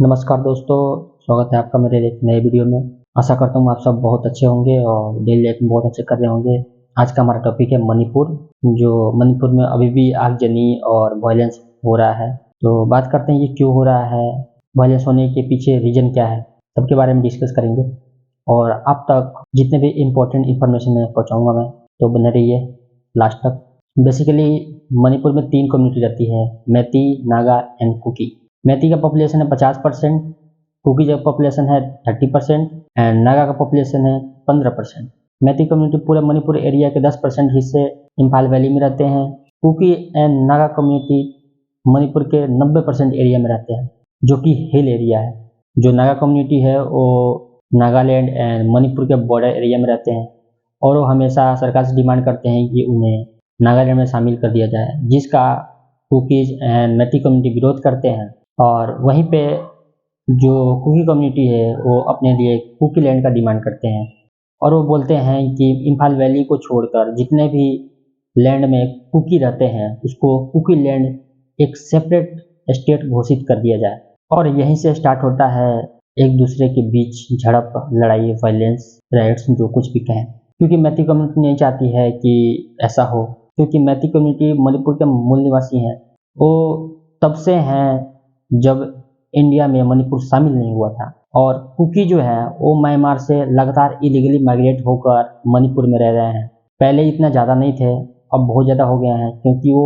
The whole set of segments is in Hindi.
नमस्कार दोस्तों, स्वागत है आपका मेरे एक नए वीडियो में। आशा करता हूँ आप सब बहुत अच्छे होंगे और डेली लाइफ में बहुत अच्छे कर रहे होंगे। आज का हमारा टॉपिक है मणिपुर। जो मणिपुर में अभी भी आगजनी और वायलेंस हो रहा है, तो बात करते हैं ये क्यों हो रहा है, वायलेंस होने के पीछे रीजन क्या है, सबके बारे में डिस्कस करेंगे। और आप तक जितने भी इम्पोर्टेंट इन्फॉर्मेशन है पहुँचाऊँगा मैं, तो बने रहिए लास्ट तक। बेसिकली मणिपुर में 3 कम्युनिटी रहती है, मैती, नागा एंड कुकी। मैती का पॉपुलेशन है 50%, कुकी का पॉपुलेशन है 30% एंड नागा का पॉपुलेशन है 15%। मैती कम्युनिटी पूरे मणिपुर एरिया के 10% हिस्से इम्फाल वैली में रहते हैं। कुकी एंड नागा कम्युनिटी मणिपुर के 90% एरिया में रहते हैं, जो कि हिल एरिया है। जो नागा कम्युनिटी है वो नागालैंड एंड मणिपुर के बॉर्डर एरिया में रहते हैं और वो हमेशा सरकार से डिमांड करते हैं कि उन्हें नागालैंड में शामिल कर दिया जाए, जिसका कुकीज एंड मैती कम्युनिटी विरोध करते हैं। और वहीं पे जो कुकी कम्युनिटी है वो अपने लिए कुकी लैंड का डिमांड करते हैं और वो बोलते हैं कि इम्फाल वैली को छोड़कर जितने भी लैंड में कुकी रहते हैं उसको कुकी लैंड एक सेपरेट स्टेट घोषित कर दिया जाए। और यहीं से स्टार्ट होता है एक दूसरे के बीच झड़प, लड़ाई, वायलेंस, राइट्स, जो कुछ भी कहें, क्योंकि मैती कम्युनिटी नहीं चाहती है कि ऐसा हो, क्योंकि मैती कम्युनिटी मणिपुर के मूल निवासी हैं। वो तब से हैं जब इंडिया में मणिपुर शामिल नहीं हुआ था। और कुकी जो है वो म्यांमार से लगातार इलीगली माइग्रेट होकर मणिपुर में रह रहे हैं। पहले इतना ज़्यादा नहीं थे, अब बहुत ज़्यादा हो गए हैं, क्योंकि वो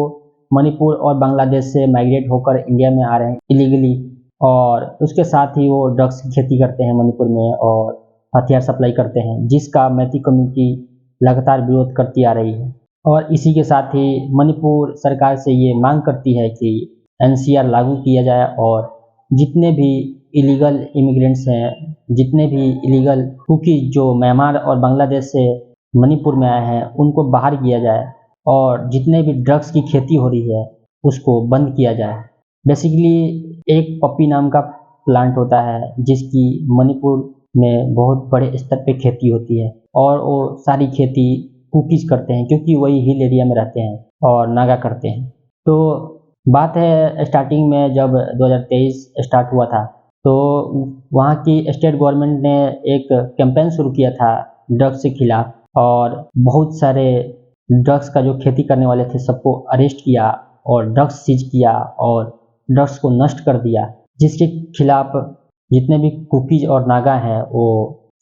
मणिपुर और बांग्लादेश से माइग्रेट होकर इंडिया में आ रहे हैं इलीगली। और उसके साथ ही वो ड्रग्स की खेती करते हैं मणिपुर में और हथियार सप्लाई करते हैं, जिसका मैती कम्युनिटी लगातार विरोध करती आ रही है। और इसी के साथ ही मणिपुर सरकार से ये मांग करती है कि एनसीआर लागू किया जाए और जितने भी इलीगल इमिग्रेंट्स हैं, जितने भी इलीगल कुकी जो म्यांमार और बांग्लादेश से मणिपुर में आए हैं, उनको बाहर किया जाए और जितने भी ड्रग्स की खेती हो रही है उसको बंद किया जाए। बेसिकली एक पप्पी नाम का प्लांट होता है जिसकी मणिपुर में बहुत बड़े स्तर पे खेती होती है और वो सारी खेती कुकीज करते हैं, क्योंकि वही हिल एरिया में रहते हैं, और नागा करते हैं। तो बात है स्टार्टिंग में जब 2023 स्टार्ट हुआ था, तो वहाँ की स्टेट गवर्नमेंट ने एक कैंपेन शुरू किया था ड्रग्स के खिलाफ, और बहुत सारे ड्रग्स का जो खेती करने वाले थे सबको अरेस्ट किया और ड्रग्स सीज किया और ड्रग्स को नष्ट कर दिया, जिसके खिलाफ जितने भी कुकीज और नागा हैं वो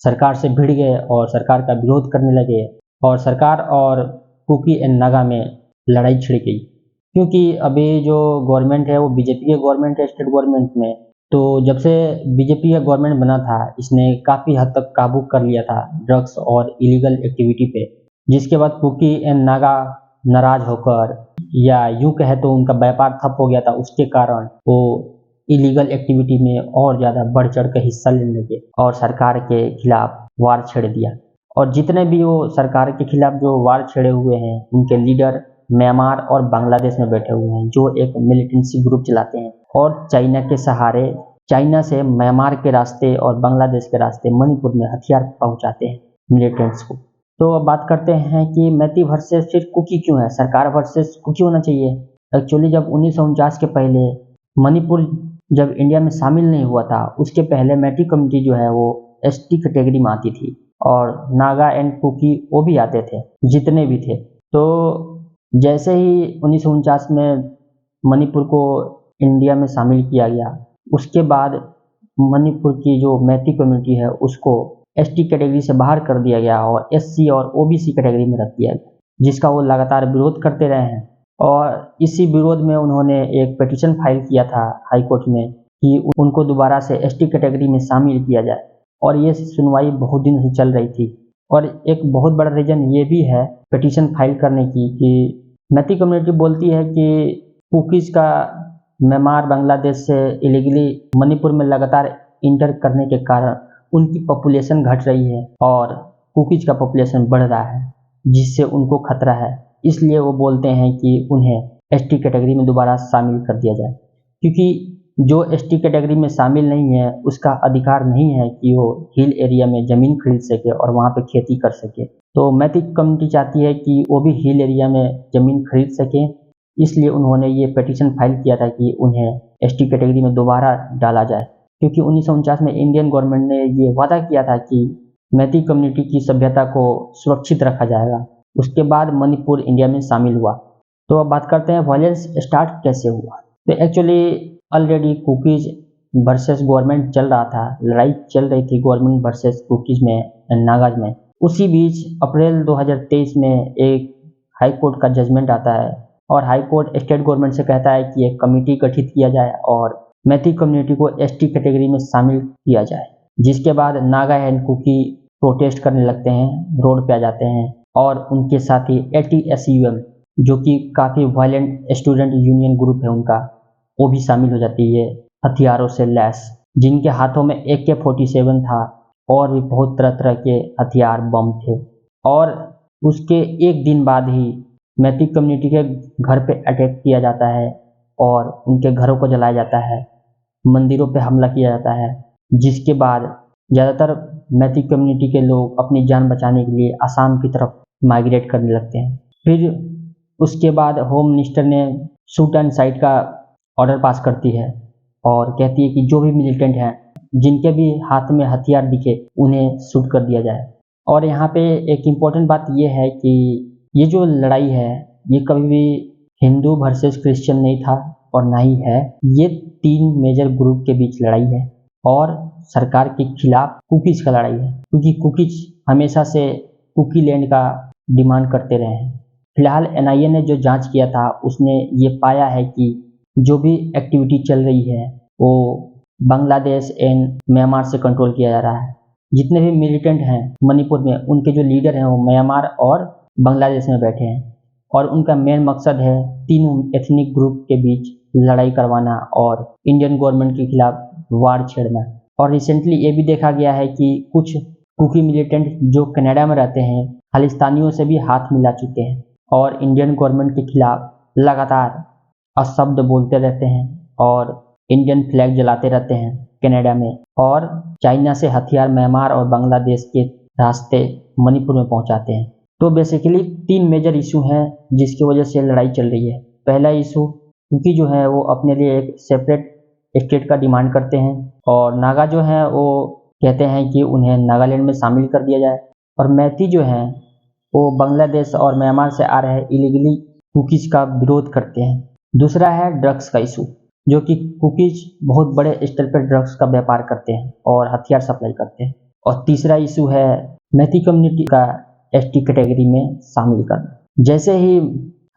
सरकार से भिड़ गए और सरकार का विरोध करने लगे और सरकार और कुकी एंड नागा में लड़ाई छिड़ गई। क्योंकि अभी जो गवर्नमेंट है वो बीजेपी की गवर्नमेंट है स्टेट गवर्नमेंट में, तो जब से बीजेपी का गवर्नमेंट बना था इसने काफ़ी हद तक काबू कर लिया था ड्रग्स और इलीगल एक्टिविटी पे, जिसके बाद कुकी एंड नागा नाराज होकर, या यूं कहे तो उनका व्यापार ठप हो गया था, उसके कारण वो इलीगल एक्टिविटी में और ज़्यादा बढ़ चढ़ कर हिस्सा लेने लगे और सरकार के खिलाफ वार छेड़ दिया। और जितने भी वो सरकार के खिलाफ जो वार छेड़े हुए हैं उनके लीडर म्यांमार और बांग्लादेश में बैठे हुए हैं, जो एक मिलिटेंसी ग्रुप चलाते हैं और चाइना के सहारे, चाइना से म्यांमार के रास्ते और बांग्लादेश के रास्ते मणिपुर में हथियार पहुंचाते हैं मिलिटेंट्स को। तो अब बात करते हैं कि मैती वर्सेस फिर कुकी क्यों है, सरकार वर्सेस कुकी होना चाहिए। एक्चुअली जब 1949 के पहले मणिपुर जब इंडिया में शामिल नहीं हुआ था, उसके पहले मैती कम्युनिटी जो है वो एसटी कैटेगरी में आती थी और नागा एंड कुकी वो भी आते थे, जितने भी थे। तो जैसे ही 1949 में मणिपुर को इंडिया में शामिल किया गया, उसके बाद मणिपुर की जो मैती कम्युनिटी है उसको एसटी कैटेगरी से बाहर कर दिया गया और एससी और ओबीसी कैटेगरी में रख दिया गया, जिसका वो लगातार विरोध करते रहे हैं। और इसी विरोध में उन्होंने एक पिटीशन फाइल किया था हाई कोर्ट में कि उनको दोबारा से एसटी कैटेगरी में शामिल किया जाए, और ये सुनवाई बहुत दिन से चल रही थी। और एक बहुत बड़ा रीज़न ये भी है पिटीशन फाइल करने की कि मैती कम्युनिटी बोलती है कि कुकीज़ का म्यांमार बांग्लादेश से इलीगली मणिपुर में लगातार इंटर करने के कारण उनकी पॉपुलेशन घट रही है और कुकीज़ का पॉपुलेशन बढ़ रहा है, जिससे उनको खतरा है। इसलिए वो बोलते हैं कि उन्हें एसटी कैटेगरी में दोबारा शामिल कर दिया जाए, क्योंकि जो एसटी कैटेगरी में शामिल नहीं है उसका अधिकार नहीं है कि वो हिल एरिया में ज़मीन खरीद सके और वहाँ पे खेती कर सके। तो मैती कम्युनिटी चाहती है कि वो भी हिल एरिया में ज़मीन खरीद सकें, इसलिए उन्होंने ये पिटीशन फाइल किया था कि उन्हें एसटी कैटेगरी में दोबारा डाला जाए। क्योंकि 1949 में इंडियन गवर्नमेंट ने ये वादा किया था कि मैती कम्युनिटी की सभ्यता को सुरक्षित रखा जाएगा। उसके बाद मणिपुर इंडिया में शामिल हुआ। तो अब बात करते हैं वायलेंस स्टार्ट कैसे हुआ। तो actually already cookies versus government चल रहा था, लड़ाई चल रही थी गवर्नमेंट वर्सेस कुकीज में एंड नागाज में। उसी बीच अप्रैल 2023 में एक हाई कोर्ट का जजमेंट आता है और हाई कोर्ट स्टेट गवर्नमेंट से कहता है कि एक कमेटी गठित किया जाए और मैती कम्युनिटी को एसटी कैटेगरी में शामिल किया जाए। जिसके बाद नागा एंड कुकी प्रोटेस्ट करने लगते हैं, रोड पे आ जाते हैं और उनके साथी ATSUM जो कि काफ़ी वायलेंट स्टूडेंट यूनियन ग्रुप है उनका, वो भी शामिल हो जाती है हथियारों से लैस, जिनके हाथों में AK-47 था और भी बहुत तरह तरह के हथियार बम थे। और उसके एक दिन बाद ही मैती कम्युनिटी के घर पे अटैक किया जाता है और उनके घरों को जलाया जाता है, मंदिरों पे हमला किया जाता है। जिसके बाद ज़्यादातर मैती कम्युनिटी के लोग अपनी जान बचाने के लिए असम की तरफ माइग्रेट करने लगते हैं। फिर उसके बाद होम मिनिस्टर ने शूट एंड साइट का ऑर्डर पास करती है और कहती है कि जो भी मिलिटेंट हैं, जिनके भी हाथ में हथियार दिखे, उन्हें शूट कर दिया जाए। और यहाँ पे एक इम्पोर्टेंट बात ये है कि ये जो लड़ाई है, ये कभी भी हिंदू वर्सेस क्रिश्चियन नहीं था और ना ही है। ये 3 मेजर ग्रुप के बीच लड़ाई है और सरकार के खिलाफ कुकीज का लड़ाई है, क्योंकि कुकीज हमेशा से कुकी लैंड का डिमांड करते रहे हैं। फिलहाल NIA ने जो जांच किया था, उसने ये पाया है कि जो भी एक्टिविटी चल रही है वो बांग्लादेश एंड म्यांमार से कंट्रोल किया जा रहा है। जितने भी मिलिटेंट हैं मणिपुर में, उनके जो लीडर हैं वो म्यांमार और बांग्लादेश में बैठे हैं और उनका मेन मकसद है तीनों एथनिक ग्रुप के बीच लड़ाई करवाना और इंडियन गवर्नमेंट के खिलाफ वार छेड़ना। और रिसेंटली ये भी देखा गया है कि कुछ कुकी मिलिटेंट जो कनाडा में रहते हैं, खालिस्तानियों से भी हाथ मिला चुके हैं और इंडियन गवर्नमेंट के खिलाफ लगातार अशब्द बोलते रहते हैं और इंडियन फ्लैग जलाते रहते हैं कनाडा में, और चाइना से हथियार म्यांमार और बांग्लादेश के रास्ते मणिपुर में पहुंचाते हैं। तो बेसिकली 3 मेजर इशू हैं जिसकी वजह से लड़ाई चल रही है। पहला इशू, क्योंकि जो है वो अपने लिए एक सेपरेट स्टेट का डिमांड करते हैं और नागा जो हैं वो कहते हैं कि उन्हें नागालैंड में शामिल कर दिया जाए, और मैती जो हैं वो बांग्लादेश और म्यांमार से आ रहे इलीगली कुकीज का विरोध करते हैं। दूसरा है ड्रग्स का इशू, जो कि कुकीज बहुत बड़े स्तर पर ड्रग्स का व्यापार करते हैं और हथियार सप्लाई करते हैं। और तीसरा इशू है मैती कम्युनिटी का ST कैटेगरी में शामिल करना। जैसे ही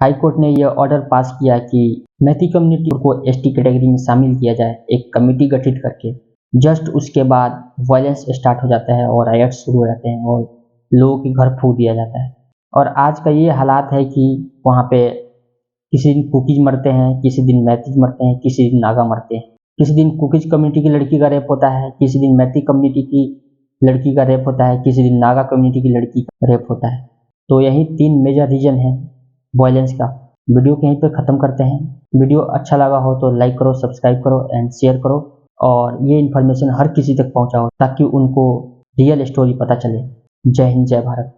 हाई कोर्ट ने यह ऑर्डर पास किया कि मैती कम्युनिटी को ST कैटेगरी में शामिल किया जाए एक कमेटी गठित करके, जस्ट उसके बाद वायलेंस स्टार्ट हो जाता है और रायट्स शुरू हो जाते हैं और लोगों के घर फूंक दिया जाता है। और आज का ये हालात है कि वहाँ पे किसी दिन कुकीज मरते हैं, किसी दिन मैतीज मरते हैं, किसी दिन नागा मरते हैं। किसी दिन कुकीज कम्युनिटी की लड़की का रेप होता है, किसी दिन मैती कम्युनिटी की लड़की का रेप होता है, किसी दिन नागा कम्युनिटी की लड़की का रेप होता है। तो यही 3 मेजर रीजन है वायलेंस का। वीडियो को यहीं पे ख़त्म करते हैं। वीडियो अच्छा लगा हो तो लाइक करो, सब्सक्राइब करो एंड शेयर करो और ये इन्फॉर्मेशन हर किसी तक पहुँचाओ ताकि उनको रियल स्टोरी पता चले। जय हिंद, जय भारत।